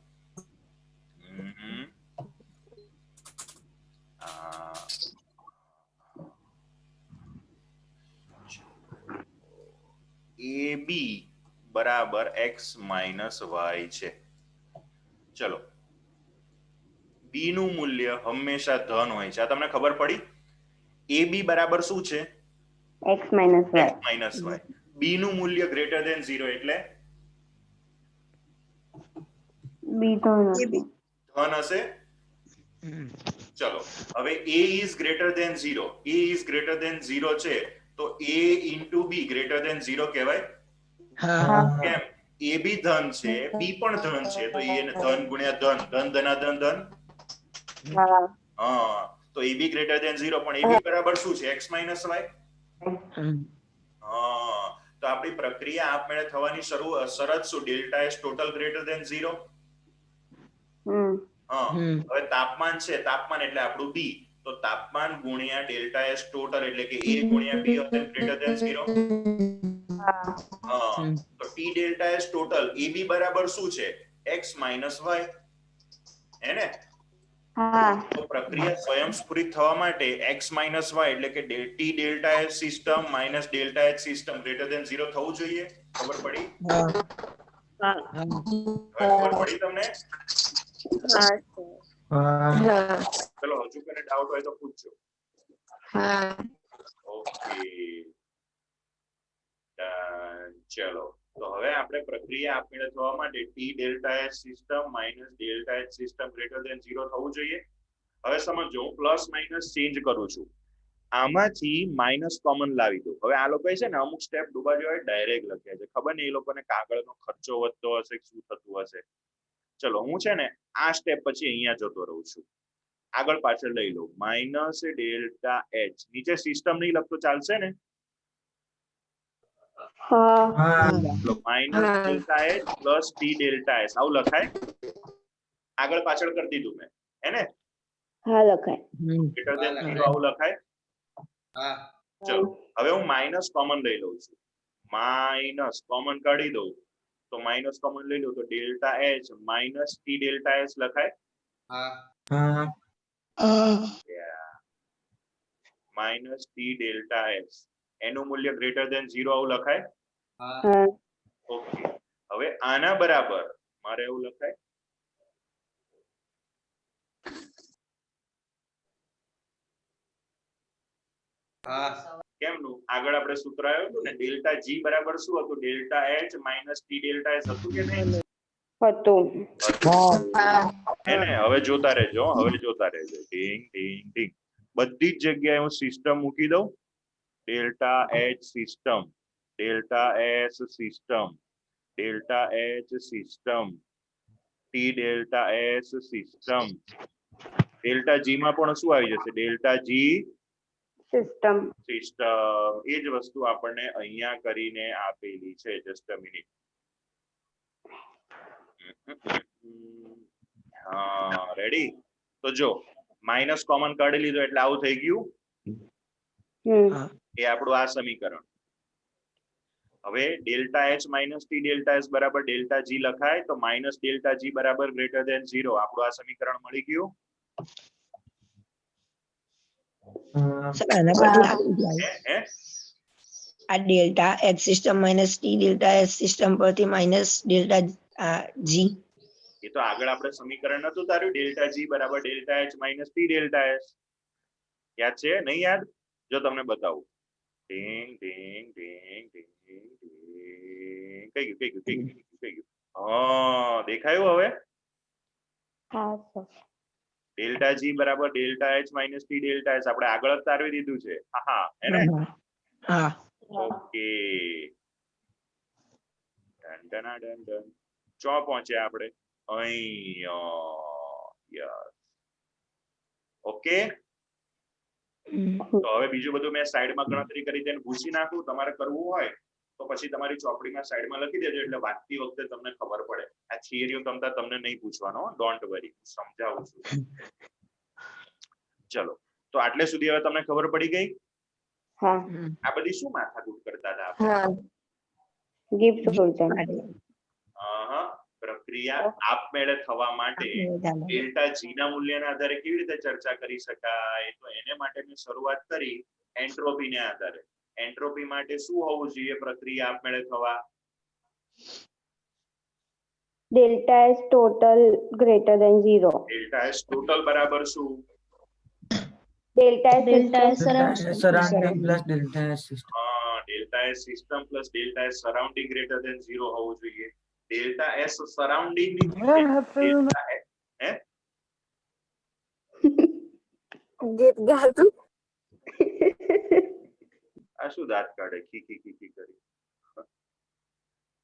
AB બરાબર x - y છે. ચલો b નું મૂલ્ય હંમેશા ધન હોય છે. આ તમને ખબર પડી? AB બરાબર શું છે? x - y. x - y. b નું મૂલ્ય ગ્રેટર ધેન 0 એટલે બી તો નથી. ધન હશે. ચલો હવે a is greater than 0. a is greater than 0 છે તો a into b greater than 0 કહેવાય. કેમ? a બી ધન છે, b પણ ધન છે, તો એ ધન ગુણ્યા ધન, ધન ધનાધન ધન. હા, તો a b greater than 0 પણ a b બરાબર શું છે? x - y. હા, તો આપણી પ્રક્રિયા આપમેળે થવાની શરત શું? Delta S total greater than 0. હા, હવે તાપમાન છે, તાપમાન એટલે આપણું બી, તો તાપમાન ગુણ્યા ડેલ્ટા એસ ટોટલ એટલે કે a ગુણ્યા b હશે ગ્રેટર ધેન 0. હા, તો T delta S total ab બરાબર શું છે? x - y. હે ને? હા તો પ્રક્રિયા સ્વયંસ્ફુરિત થવા માટે x માઇનસ વાય એટલે કે t delta H system minus delta H system greater than 0 થવું જોઈએ. ખબર પડી? હા હા હા હવે ખબર પડી તમને? હા ચલો હજુ કોઈને ડાઉટ હોય તો પૂછજો. ઓકે ચલો તો હવે આપણે પ્રક્રિયા આપમેળે થવા માટે t delta H system minus delta H system greater than 0 થવું જોઈએ. હવે સમજો હું પ્લસ માઇનસ ચેન્જ કરું છું. આમાંથી માઇનસ કોમન લાવી દઉં. હવે આ લોકો છે ને અમુક સ્ટેપ ડૂબા જેવા ડાયરેક્ટ લખ્યા છે. ખબર નહીં એ લોકોને કાગળનો ખર્ચો વધતો હશે કે શું થતું હશે. ચલો હું છે ને આ સ્ટેપ પછી અહીંયા જતો રહું છું. આગળ પાછળ લઈ લઉં માઇનસ ડેલ્ટા એચ નીચે સિસ્ટમ નહીં લખતો ચાલશે ને? હા minus delta H plus T delta H આવું લખાય? આગળ પાછળ કરી દીધું મેં હે ને? હા લખાય. ગ્રેટર દેન 0 આવું લખાય? હા ચલો હવે હું માઇનસ કોમન લઈ લઉં છું. માઇનસ કોમન કાઢી દઉં તો માઇનસ કોમન લઈ લઉં તો delta H minus T delta H લખાય? હા માઇનસ ટી ડેલ્ટા એચ એનું મૂલ્ય ગ્રેટર દેન 0 આવું લખાય? હા હા ઓકે હવે આના બરાબર મારે એવું લખાય હા કેમનું? આગળ આપણે સૂત્ર આવ્યું હતું ને ડેલ્ટા જી બરાબર શું હતું? Delta H minus T delta H હતું કે નહીં? હતું. હે ને? હવે જોતા રહેજો ઢીંગ ઢીંગ ઢીંગ બધી જ જગ્યાએ હું સિસ્ટમ મૂકી દઉં. Delta H system delta H system delta H system T delta H system delta G માં પણ શું આવી જશે? Delta G system. સિસ્ટમ એ જ વસ્તુ આપણને અહીંયા કરીને આપેલી છે. Just a minute. હા રેડી? તો જો માઇનસ કોમન કાઢી લીધો એટલે આવું થઈ ગયું. એ આપણું આ સમીકરણ. હવે delta H minus T delta H બરાબર ડેલ્ટા જી લખાય તો માઇનસ ડેલ્ટા જી બરાબર ગ્રેટર દેન 0 આપણું આ સમીકરણ મળી ગયું. સર આના પરથી આવી જાય. હે આ delta H system minus T delta H system પરથી માઇનસ ડેલ્ટા જી. એ તો આગળ આપણે સમીકરણ નતું તાર્યું ડેલ્ટા જી બરાબર delta H minus T delta H. યાદ છે? નહીં યાદ? જો તમને બતાવું. ઢીંગ ઢીંગ ઢીંગ ઢીંગ ઢીંગ કઈ ગયું? હા દેખાયું હવે? હા સર. ડેલ્ટા જી બરાબર delta H minus T delta H આપણે આગળ જ તારવી દીધું છે. હા હે ને? હા okay done done done done ચો પહોંચ્યા આપણે અહીંયા. યસ ઓકે તો હવે બીજું બધું મેં સાઈડમાં ગણતરી કરી તેને ભૂસી નાખું. તમારે કરવું હોય તો પછી તમારી ચોપડીમાં સાઈડમાં લખી દેજો એટલે વાંચતી વખતે તમને ખબર પડે. આ થિયરીઓ તમને નહીં પૂછવાનો, ડોન્ટ વરી, સમજાવું છું. ચલો તો આટલે સુધી હવે તમને ખબર પડી ગઈ? હા. આ બધી શું માથાકૂટ કરતા હતા આપણે? Gift function. પ્રક્રિયા આપમેળે થવા માટે ડેલ્ટા જી ના મૂલ્યના આધારે કેવી રીતે ચર્ચા કરી શકાય? તો એને માટે મેં શરૂઆત કરી એન્ટ્રોપીને આધારે. એન્ટ્રોપી માટે શું હોવું જોઈએ પ્રક્રિયા આપમેળે થવા? Delta S total greater than 0. Delta S total બરાબર શું? Delta S surrounding plus delta H system. Delta S system plus delta S surrounding greater than 0 હોવું જોઈએ. ડેલ્ટા એસ સરાઉન્ડિંગ ની ડેલ્ટા હે ગીત ગાતું. આ શું દાંત કાઢે ખી ખી ખી ખી કરી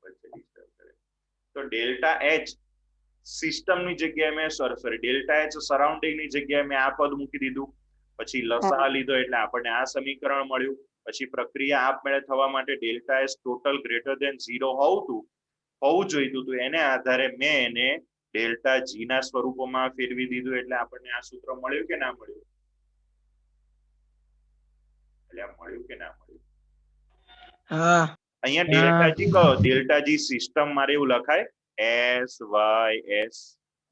વચ્ચે ડિસ્ટર્બ કરે. તો ડેલ્ટા એચ સિસ્ટમ ની જગ્યાએ મેં સોરી ડેલ્ટા એચ સરાઉન્ડિંગ ની જગ્યાએ મેં આ પદ મૂકી દીધું. પછી લસા લીધો એટલે આપણને આ સમીકરણ મળ્યું. પછી પ્રક્રિયા આપમેળે થવા માટે delta S total greater than 0 હોવું જોઈતું હતું. એને આધારે મેં એને ડેલ્ટા જી ના સ્વરૂપમાં ફેરવી દીધું એટલે આપણને આ સૂત્ર મળ્યું કે ના મળ્યું? એટલે મળ્યું કે ના મળ્યું? અહીંયા ડેલ્ટા જી કહો. ડેલ્ટા જી સિસ્ટમ મારે એવું લખાય એસ વાય એસ.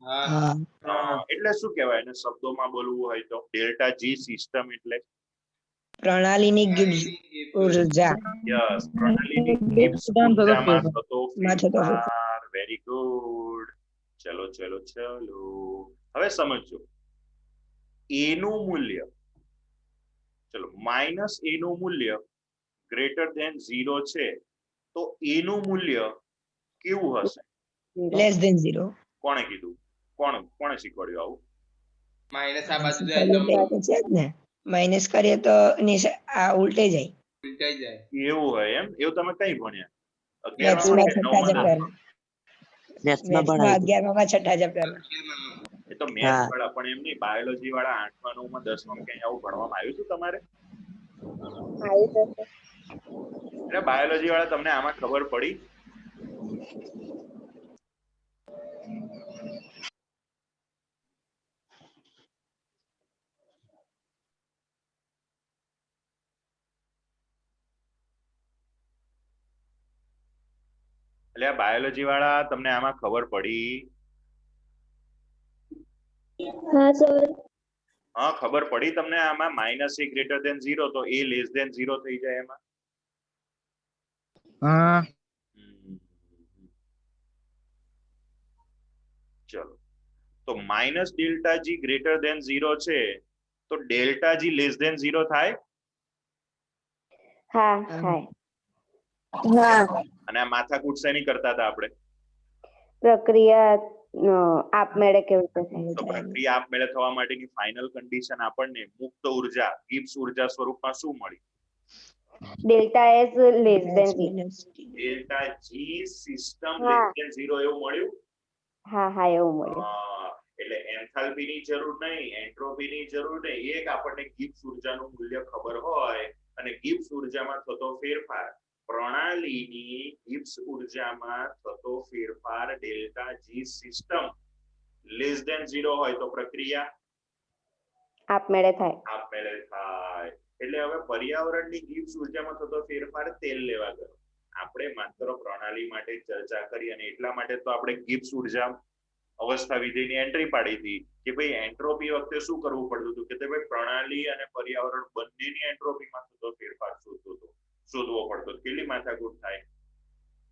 હા એટલે શું કહેવાય એને શબ્દોમાં બોલવું હોય તો ડેલ્ટા જી સિસ્ટમ એટલે પ્રણાલીની ગિબ્સ ઉર્જા યસ પ્રણાલીની ગિબ્સ ઉર્જામાં થતો ફેરફાર. Very good. ચલો ચલો ચલો હવે સમજો a નું મૂલ્ય ચલો માઇનસ a નું મૂલ્ય ગ્રેટર ધેન 0 છે તો a નું મૂલ્ય કેવું હશે? Less than 0. કોણે કીધું? કોણે શીખવાડ્યું આવું? માઇનસ આ બાજુ જાય તો છે જ ને, માઇનસ કરીએ તો આ ઉલટે જાય. ઉલટાઈ જાય. એવું હોય એમ? એવું તમે કઈ ભણ્યા? મેથ્સમાં 11માં કે 9માં? મેથ્સમાં 11માં 6ઠા ચેપ્ટરમાં. એ તો મેથ્સ વાળા પણ એમ નહીં, બાયોલોજી વાળા 8માં 9માં 10માં ક્યાંય આવું ભણવામાં આવ્યું હતું તમારે? એટલે બાયોલોજી વાળા તમને આમાં ખબર પડી? એટલે આ બાયોલોજી વાળા તમને આમાં ખબર પડી? હા ખબર પડી તમને આમાં માઇનસ a ગ્રેટર ધેન 0 તો a લેસ ધેન 0 થઈ જાય એમાં? ચલો તો minus delta G greater than 0 છે તો ડેલ્ટા જી લેસ ધેન 0 થાય? હા થાય. અને આ માથાકૂટ શેની કરતા હતા આપણે? પ્રક્રિયા આપમેળે કેવી રીતે થાય? તો પ્રક્રિયા આપમેળે થવા માટેની ફાઇનલ કન્ડિશન આપણને મુક્ત ઉર્જા ગિબ્સ ઉર્જા સ્વરૂપમાં શું મળી? Delta S less than 0. Delta G system less than 0 એવું મળ્યું? હા એવું મળ્યું. એટલે એન્થાલ્પી ની જરૂર નહીં, એન્ટ્રોપી ની જરૂર નહીં, એક આપણને ગિબ્સ ઉર્જાનું મૂલ્ય ખબર હોય અને ગિબ્સ ઉર્જામાં થતો ફેરફાર પ્રણાલીની ગિબ્સ ઉર્જામાં થતો ફેરફાર delta G system less than 0 હોય તો પ્રક્રિયા આપમેળે થાય. એટલે હવે પર્યાવરણની ગિબ્સ ઉર્જામાં થતો ફેરફાર તેલ લેવા ગયો. આપણે માત્ર પ્રણાલી માટે ચર્ચા કરી અને એટલા માટે તો આપણે ગિબ્સ ઉર્જા અવસ્થા વિધેયની એન્ટ્રી પાડી હતી કે ભાઈ એન્ટ્રોપી વખતે શું કરવું પડતું હતું કે ભાઈ પ્રણાલી અને પર્યાવરણ બંનેની એન્ટ્રોપીમાં થતો ફેરફાર શોધવો પડતો. કેટલી માથાકૂટ થાય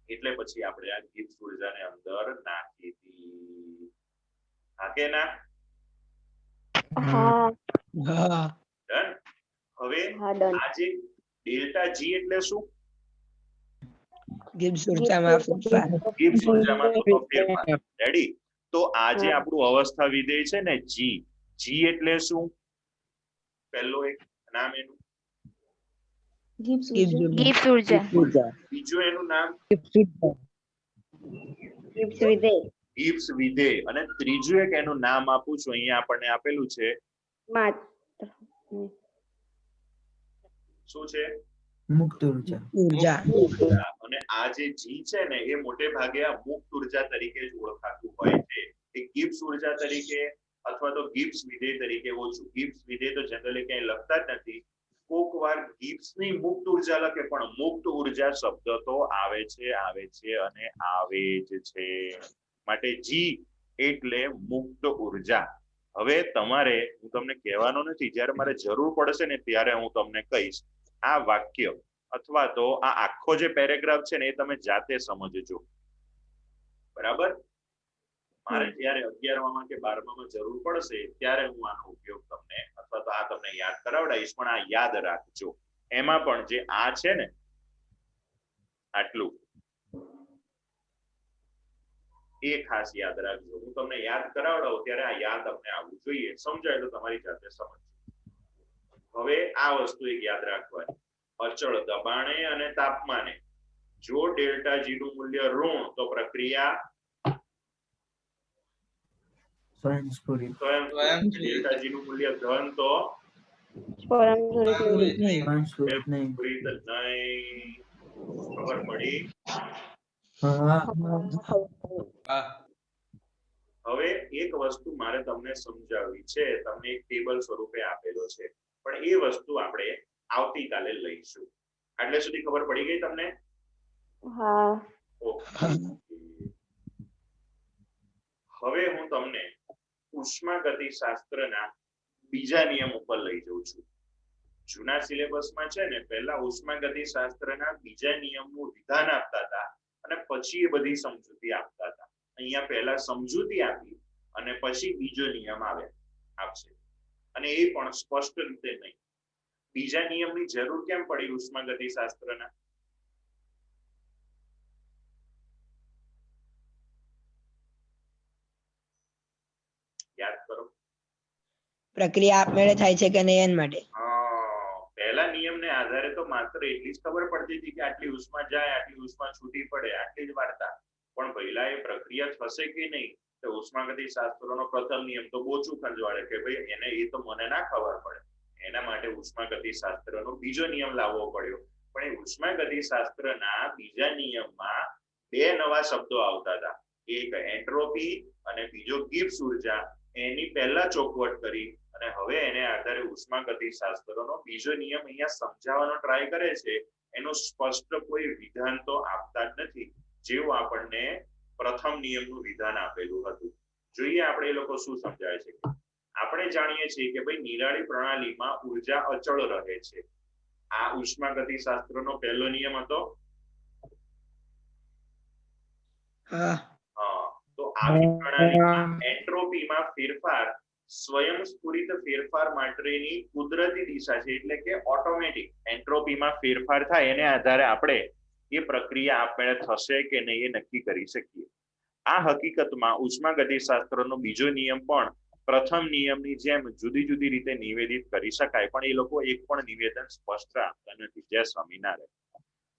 એટલે પછી આપણે આ ગિબ્સ ઉર્જાને અંદર નાખી હતી. હા કે ના? હવે આજે ડેલ્ટા જી એટલે શું? ગિબ્સ ઉર્જામાં ફેરફાર. ગિબ્સ ઉર્જામાં થતો ફેરફાર. રેડી? તો આજે આપણું અવસ્થા વિધેય છે ને જી એટલે શું? પહેલો એક નામ એનું ગિબ્સ ઉર્જા. બીજું એનું નામ ગિબ્સ વિધેય અને ત્રીજું એક એનું નામ આપું છું, અહીંયા આપણને આપેલું છે શું છે? મુક્ત ઉર્જા. અને આ જે જી છે ને એ મોટે ભાગે આ મુક્ત ઉર્જા તરીકે જ ઓળખાતું હોય છે. એ ગિબ્સ ઉર્જા તરીકે અથવા તો ગિબ્સ વિધેય તરીકે ઓછું. ગિબ્સ વિધેય તો જનરલી ક્યાંય લખતા જ નથી. કોક વાર ગિબ્સની મુક્ત ઉર્જા લખે પણ મુક્ત ઉર્જા શબ્દ તો આવે છે અને આવે જ છે. માટે જી એટલે મુક્ત ઉર્જા. હવે તમારે હું તમને કહેવાનો નથી, જ્યારે મારે જરૂર પડશે ને ત્યારે હું તમને કહીશ. આ વાક્ય અથવા તો આ આખો જે પેરેગ્રાફ છે ને એ તમે જાતે સમજજો. બરાબર? મારે જ્યારે 11માં કે 12માં જરૂર પડશે ત્યારે હું આનો ઉપયોગ તમને અથવા તો આ તમને યાદ કરાવડાવીશ. પણ આ યાદ રાખજો, એમાં પણ જે આ છે ને આટલું એ ખાસ યાદ રાખજો. હું તમને યાદ કરાવડાવું ત્યારે આ યાદ અમને આવવું જોઈએ. સમજાય તો તમારી જાતે સમજો. હવે આ વસ્તુ એક યાદ રાખવાની, અચળ દબાણે અને તાપમાને જો ડેલ્ટા જી નું મૂલ્ય ઋણ તો પ્રક્રિયા સ્વયંસ્ફુરિત. ડેલ્ટા જી નું મૂલ્ય ધન તો સ્વયંસ્ફુરિત નહીં. ખબર પડી? હવે એક વસ્તુ મારે તમને સમજાવવી છે. તમને એક ટેબલ સ્વરૂપે આપેલો છે પણ એ વસ્તુ આપણે આવતીકાલે લઈશું. આટલે સુધી ખબર પડી ગઈ તમને? હવે હું તમને ઉષ્માગતિશાસ્ત્રના બીજા નિયમ ઉપર લઈ જઉં છું. જૂના સિલેબસમાં છે ને પહેલા ઉષ્માગતિશાસ્ત્રના બીજા નિયમનું વિધાન આપતા હતા અને પછી એ બધી સમજૂતી આપતા હતા. અહીંયા પહેલા સમજૂતી આપી અને પછી બીજો નિયમ આપશે અને એ પણ સ્પષ્ટ રીતે નહીં. બીજા નિયમની જરૂર કેમ પડી ઉષ્માગતિશાસ્ત્રના? યાદ કરો. પ્રક્રિયા આપમેળે થાય છે કે નહીં એના માટે. પહેલા નિયમને આધારે તો માત્ર એટલી જ ખબર પડતી હતી કે આટલી ઉષ્મા જાય, આટલી ઉષ્મા છૂટી પડે, આટલી જ વાર્તા. પણ પહેલા એ પ્રક્રિયા થશે કે નહીં તો ઉષ્માગતિશાસ્ત્રનો પ્રથમ નિયમ તો બોચું ખંજવાળે કે ભાઈ એને એ તો મને ના ખબર પડે. એના માટે ઉષ્માગતિશાસ્ત્રનો બીજો નિયમ લાવવો પડ્યો. પણ એ ઉષ્માગતિશાસ્ત્રના બીજા નિયમમાં બે નવા શબ્દો આવતા હતા. એક એન્ટ્રોપી અને બીજો ગિબ્સ ઉર્જા. એની પહેલા ચોખવટ કરી અને હવે એને આધારે ઉષ્માગતિશાસ્ત્રનો બીજો નિયમ અહીંયા સમજાવવાનો ટ્રાય કરે છે. એનું સ્પષ્ટ કોઈ વિધાન તો આપતા જ નથી, જેવું આપણને પ્રથમ નિયમનું વિધાન આપેલું હતું. જોઈએ આપણે એ લોકો શું સમજાવે છે. આપણે જાણીએ છીએ કે ભાઈ નિરાળી પ્રણાલીમાં ઉર્જા અચળ રહે છે. આ ઉષ્માગતિશાસ્ત્રનો પહેલો નિયમ હતો. તો આવી પ્રણાલીમાં એન્ટ્રોપીમાં ફેરફાર સ્વયંસ્ફુરિત ફેરફાર માટેની કુદરતી દિશા છે, એટલે કે ઓટોમેટિક એન્ટ્રોપીમાં ફેરફાર થાય એને આધારે આપણે એ પ્રક્રિયા આપમેળે થશે કે નહીં એ નક્કી કરી શકીએ. આ હકીકતમાં ઉષ્માગતિશાસ્ત્રનો બીજો નિયમ પણ પ્રથમ નિયમની જેમ જુદી જુદી રીતે નિવેદિત કરી શકાય, પણ એ લોકો એક પણ નિવેદન સ્પષ્ટ આપતા નથી. જય સ્વામિનારાયણ.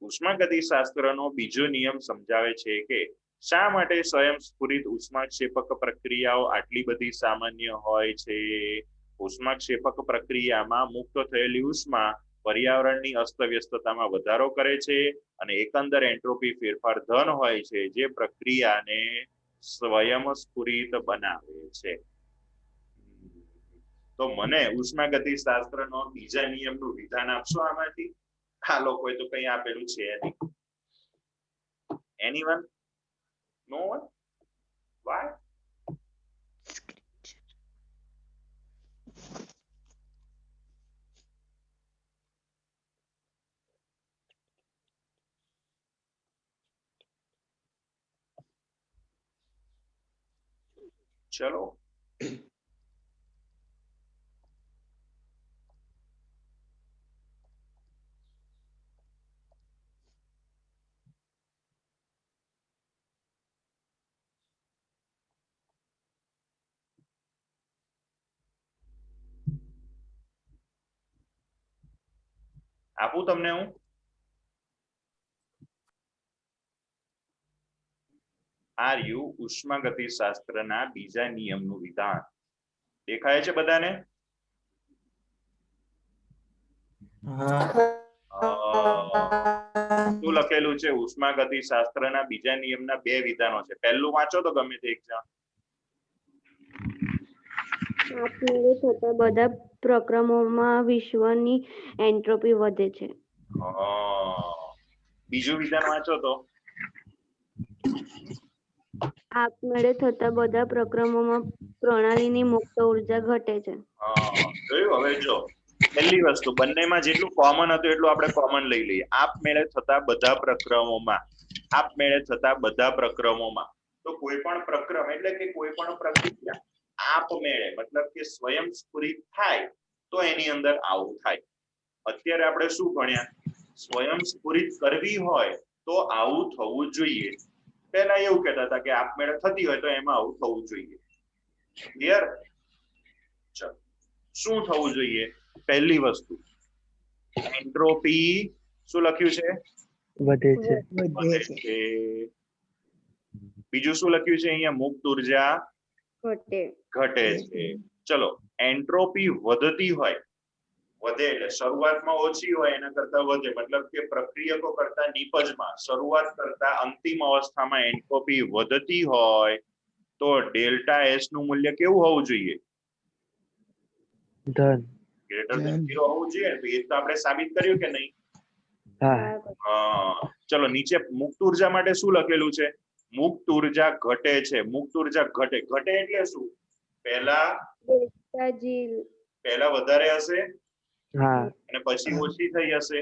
ઉષ્માગતિશાસ્ત્રનો બીજો નિયમ સમજાવે છે કે શા માટે સ્વયંસ્ફુરિત ઉષ્માક્ષેપક પ્રક્રિયાઓ આટલી બધી સામાન્ય હોય છે. ઉષ્માક્ષેપક પ્રક્રિયામાં મુક્ત થયેલી ઉષ્મા પર્યાવરણની અસ્તવ્યસ્તતામાં વધારો કરે છે અને એકંદર એન્ટ્રોપી ફેરફાર ધન હોય છે, જે પ્રક્રિયાને સ્વયંસ્ફુરિત બનાવે છે. તો મને ઉષ્માગતિશાસ્ત્રનો બીજા નિયમનું વિધાન આપશો આમાંથી? આ લોકોએ તો કઈ આપેલું છે નહીં. એનીવન? No one? Why? ચલો આપું તમને હું. આર્યુ ઉષ્માગતિશાસ્ત્રના બીજા નિયમનું વિધાન દેખાય છે બધાને? શું લખેલું છે? ઉષ્માગતિશાસ્ત્રના બીજા નિયમના બે વિધાનો છે. પહેલું વાંચો તો ગમે તે એક જણ. આપમેળે થતા બધા પ્રક્રમોમાં વિશ્વની એન્ટ્રોપી વધે છે. બીજું વિધાન વાંચો તો. આપમેળે થતા બધા પ્રક્રમોમાં પ્રણાલીની મુક્ત ઉર્જા ઘટે છે. જોયું? હવે જો પહેલી વસ્તુ, બંનેમાં જેટલું કોમન હતું એટલું આપણે કોમન લઈ લઈએ. આપમેળે થતા બધા પ્રક્રમોમાં, આપમેળે થતા બધા પ્રક્રમોમાં. તો કોઈ પણ પ્રક્રમ એટલે કે કોઈ પણ પ્રક્રિયા આપમેળે મતલબ કે સ્વયંસ્ફુરિત થાય તો એની અંદર આવું થાય. અત્યારે આપણે શું ભણ્યા? સ્વયંસ્ફુરિત કરવી હોય તો આવું થવું જોઈએ. પહેલા એવું કહેતા હતા કે આપમેળે થતી હોય તો એમાં આવું થવું જોઈએ. ક્લિયર? ચલો, શું થવું જોઈએ? પહેલી વસ્તુ, એન્ટ્રોપી શું લખ્યું છે? વધે છે. વધે છે. બીજું શું લખ્યું છે અહીંયા? મુક્ત ઉર્જા ઘટે છે. ચલો, એન્ટ્રોપી વધતી હોય, વધે એટલે શરૂઆતમાં ઓછી હોય એના કરતા વધે, મતલબ કે પ્રક્રિયકો કરતા નિપજમાં શરૂઆત કરતા અંતિમ અવસ્થામાં એન્ટ્રોપી વધતી હોય તો ડેલ્ટા એસ નું મૂલ્ય કેવું હોવું જોઈએ? ધન. ગ્રેટર ધેન 0 હોવું જોઈએ. તો એ તો આપણે સાબિત કર્યું કે નહીં? હા. ચલો, નીચે મુક્ત ઉર્જા માટે શું લખેલું છે? મુક્ત ઉર્જા ઘટે છે. મુક્ત ઉર્જા ઘટે એટલે શું? પહેલા વધારે હશે અને પછી ઓછી થઈ હશે.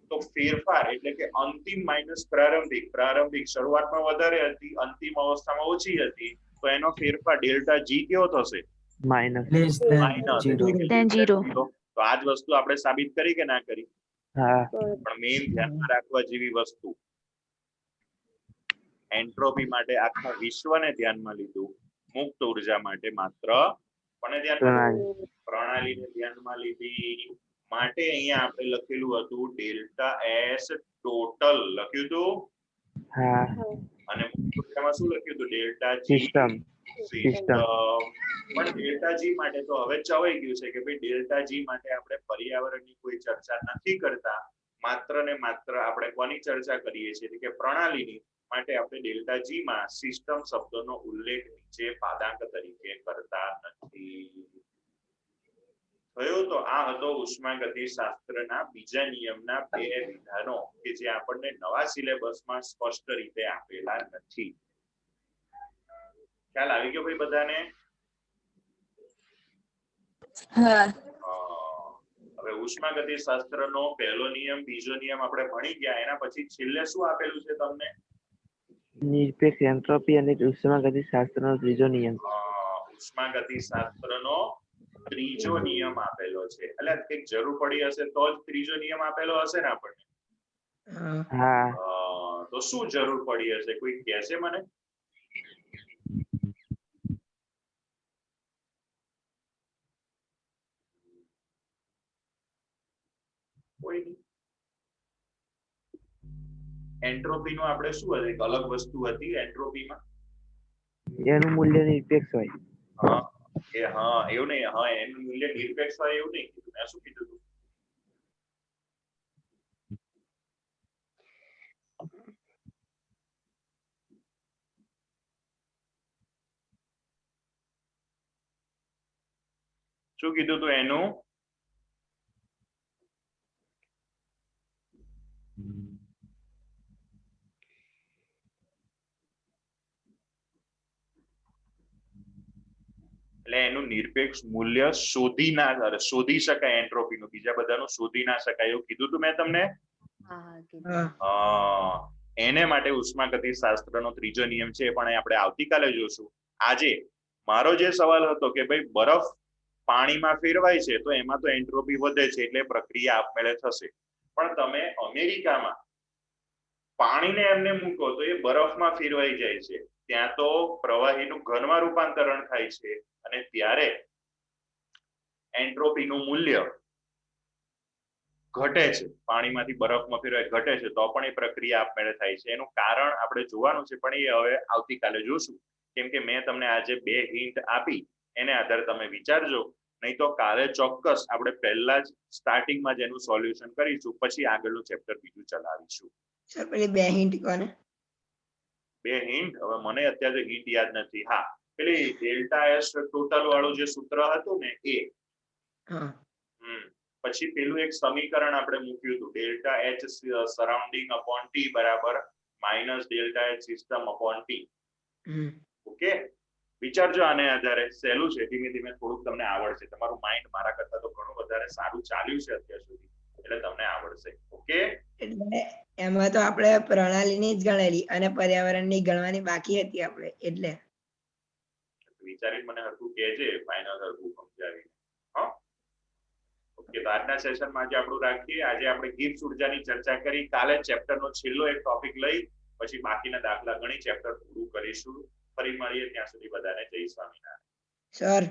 તો ફેરફાર એટલે કે અંતિમ માઇનસ પ્રારંભિક શરૂઆતમાં વધારે હતી, અંતિમ અવસ્થામાં ઓછી હતી, તો એનો ફેરફાર ડેલ્ટા જી કેવો થશે? Less than zero. તો આ જ વસ્તુ આપણે સાબિત કરી કે ના કરી? પણ મેઇન ધ્યાનમાં રાખવા જેવી વસ્તુ, એન્ટ્રોપી માટે આખા વિશ્વને ધ્યાનમાં લીધું, મુક્ત ઉર્જા માટે માત્ર પ્રણાલીને ધ્યાનમાં લીધી. માટે અહીંયા આપણે લખેલું હતું ડેલ્ટા એસ ટોટલ લખ્યું હતું, અને મુક્ત ઉર્જામાં શું લખ્યું હતું? Delta G system. પણ ડેલ્ટા જી માટે તો હવે ચવાઈ ગયું છે કે ભાઈ ડેલ્ટા જી માટે આપણે પર્યાવરણની કોઈ ચર્ચા નથી કરતા, માત્ર ને માત્ર આપણે કોની ચર્ચા કરીએ છીએ કે પ્રણાલીની. માટે આપણે ડેલ્ટા જી માં સિસ્ટમ શબ્દનો ઉલ્લેખ નીચે પાદાંક તરીકે કરતા નથી. થયો? તો આ હતો ઉષ્માગતિશાસ્ત્રના બીજા નિયમના 2 વિધાનો કે જે આપણને નવા સિલેબસમાં સ્પષ્ટ રીતે આપેલા નથી. ખ્યાલ આવી ગયો ભાઈ બધાને? હવે ઉષ્માગતિશાસ્ત્રનો પહેલો નિયમ, બીજો નિયમ આપણે ભણી ગયા. એના પછી છેલ્લે શું આપેલું છે તમને? નિરપેક્ષ એન્ટ્રોપી અને ઉષ્માગતિશાસ્ત્રનો ત્રીજો નિયમ. ઉષ્માગતિશાસ્ત્રનો ત્રીજો નિયમ આપેલો છે. એટલે કંઈક જરૂર પડી હશે તો જ ત્રીજો નિયમ આપેલો હશે ને આપણને? તો શું જરૂર પડી હશે? કોઈ કહેશે મને? કોઈ નહીં. એન્ટ્રોપી નું આપણે શું હતું? એક અલગ વસ્તુ હતી એન્ટ્રોપીમાં, એનું મૂલ્ય નિરપેક્ષ હોય. એવું નહીં. એનું મૂલ્ય નિરપેક્ષ હોય એવું નહીં કીધું. મેં શું કીધું હતું? શું કીધું હતું એનું? એટલે એનું નિરપેક્ષ મૂલ્ય શોધી શકાય એન્ટ્રોપીનું, બીજા બધાનું શોધી ના શકાય એવું કીધું હતું મેં તમને. એને માટે ઉષ્માગતિશાસ્ત્રનો ત્રીજો નિયમ છે, પણ આપણે આવતીકાલે જોશું. આજે મારો જે સવાલ હતો કે ભાઈ બરફ પાણીમાં ફેરવાય છે તો એમાં તો એન્ટ્રોપી વધે છે એટલે પ્રક્રિયા આપમેળે થશે. પણ તમે અમેરિકામાં પાણીને એમને મૂકો તો એ બરફમાં ફેરવાઈ જાય છે. ત્યાં તો પ્રવાહીનું ઘનમાં રૂપાંતરણ થાય છે અને ત્યારે એન્ટ્રોપીનું મૂલ્ય ઘટે છે. પાણીમાંથી બરફમાં ફેરવાય ઘટે છે તો પણ એ પ્રક્રિયા આપમેળે થાય છે. એનું કારણ આપણે જોવાનું છે, પણ એ હવે આવતીકાલે જોશું. કેમ કે મેં તમને આજે 2 હિન્ટ આપી, એને આધારે તમે વિચારજો. નહીં તો કાલે ચોક્કસ આપણે પહેલા જ સ્ટાર્ટિંગમાં જ એનું સોલ્યુશન કરીશું, પછી આગળનું ચેપ્ટર બીજું ચલાવીશું. સર પેલી 2 હિન્ટ કોને? 2 હિન્ટ હવે મને અત્યારે હિન્ટ યાદ નથી. હા, પેલી ડેલ્ટા એસ ટોટલ વાળું જે સૂત્ર હતું ને એ. પછી પેલું એક સમીકરણ આપણે મૂક્યું હતું, delta H surrounding upon T બરાબર minus delta H system upon T. Okay, વિચારજો આને આધારે. સહેલું છે, ધીમે ધીમે થોડુંક તમને આવડશે. તમારું માઇન્ડ મારા કરતા તો ઘણું વધારે સારું ચાલ્યું છે અત્યાર સુધી, એટલે તમને આવડશે. ઓકે, એટલે એમાં તો આપણે પ્રણાલીની જ ગણેલી અને પર્યાવરણની ગણવાની બાકી હતી આપણે, એટલે વિચારી મને હરખું કહેજે, ફાઇનલ હરખું સમજાવી. હા, ઓકે. તો આજના સેશનમાં આજે આપણું રાખીએ. આજે આપણે ગિબ્સ ઉર્જાની ચર્ચા કરી. કાલે ચેપ્ટરનો છેલ્લો એક ટોપિક લઈ પછી બાકીના દાખલા ગણી ચેપ્ટર પૂરું કરીશું. ફરી મળીએ, ત્યાં સુધી બધાને જય સ્વામિનારાયણ. સર